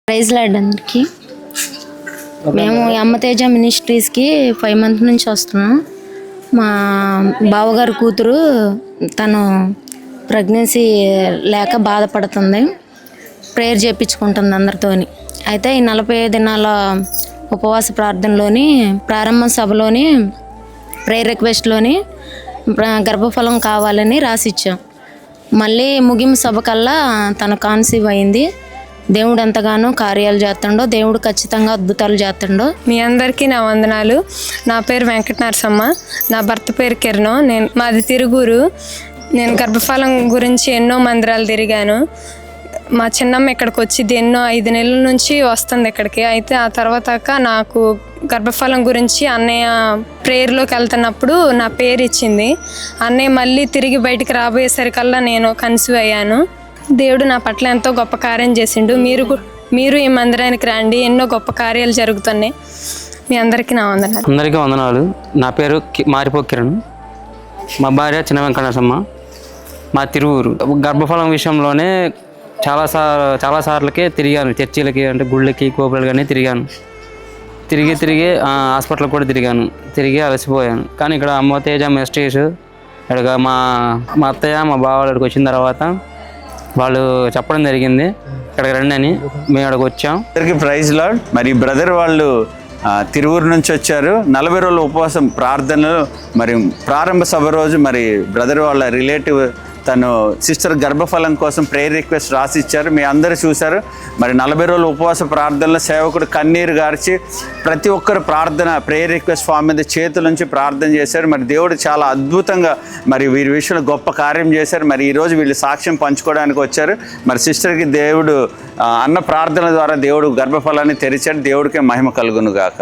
Praise lord అందరికి. మేము Ammateja మినిస్ట్రీస్కి 5 months నుంచి వస్తున్నాం. మా బావగారు కూతురు తను ప్రెగ్నెన్సీ లేక బాధపడుతుంది. ప్రేయర్ చేయించుకుంటుంది అందరితోని. అయితే ఈ 45 దినాల ఉపవాస ప్రార్థనలోని ప్రారంభ సభలోని ప్రేయర్ రిక్వెస్ట్లోని గర్భఫలం కావాలని రాసిచ్చాం. మళ్ళీ ముగింపు సభ కల్లా తను కాన్సీవ్ అయింది. దేవుడు ఎంతగానో కార్యాలు చేస్తుండో, దేవుడు ఖచ్చితంగా అద్భుతాలు చేస్తుండో. మీ అందరికీ నా వందనాలు. నా పేరు వెంకట నరసమ్మ, నా భర్త పేరు కిరణం. మాది తిరుగురు. నేను గర్భఫలం గురించి ఎన్నో మందిరాలు తిరిగాను. మా చిన్నమ్మ ఇక్కడికి వచ్చింది ఎన్నో 5 నెలల నుంచి వస్తుంది ఇక్కడికి. అయితే ఆ తర్వాత నాకు గర్భఫలం గురించి అన్నయ్య ప్రేయర్లోకి వెళ్తున్నప్పుడు నా పేరు ఇచ్చింది. అన్నయ్య మళ్ళీ తిరిగి బయటికి రాబోయేసరికల్లా నేను కన్సీవ్ అయ్యాను. దేవుడు నా పట్ల ఎంతో గొప్ప కార్యం చేసిండు. మీరు ఈ మందిరానికి రండి, ఎన్నో గొప్ప కార్యాలు జరుగుతున్నాయి. మీ అందరికీ నా వందనాలు. అందరికీ వందనాలు. నా పేరు మారిపో కిరణ్. మా భార్య చిన్న వెంకటేశమ్మ. మా తిరువురు. గర్భఫలం విషయంలోనే చాలా సార్లకే తిరిగాను. చర్చిలకి అంటే గుళ్ళకి గోపురాలు కానీ తిరిగాను. తిరిగి హాస్పిటల్కి కూడా తిరిగి అలసిపోయాను. కానీ ఇక్కడ అమ్మతేజ మినిస్ట్రీస్ ఇక్కడ మా అత్తయ్య మా బావ ఇక్కడికి వచ్చిన తర్వాత వాళ్ళు చెప్పడం జరిగింది ఇక్కడికి రండి అని. మేము ఇక్కడికి వచ్చాం. అందరికీ ప్రైజ్ లార్డ్. మరి బ్రదర్ వాళ్ళు తిరువూరు నుంచి వచ్చారు. 40 రోజుల ఉపవాసం ప్రార్థనలు మరి ప్రారంభ సభ రోజు మరి బ్రదర్ వాళ్ళ రిలేటివ్ తను సిస్టర్ గర్భఫలం కోసం ప్రేయర్ రిక్వెస్ట్ రాసి ఇచ్చారు. మీ అందరూ చూశారు. మరి 40 రోజుల ఉపవాస ప్రార్థనలో సేవకుడు కన్నీరు గార్చి ప్రతి ఒక్కరు ప్రేయర్ రిక్వెస్ట్ ఫామ్ మీద చేతుల నుంచి ప్రార్థన చేశారు. మరి దేవుడు చాలా అద్భుతంగా మరి వీరి విషయంలో గొప్ప కార్యం చేశారు. మరి ఈరోజు వీళ్ళు సాక్ష్యం పంచుకోవడానికి వచ్చారు. మరి సిస్టర్కి దేవుడు అన్న ప్రార్థన ద్వారా దేవుడు గర్భఫలాన్ని తెరిచాడు. దేవుడికే మహిమ కలుగును గాక.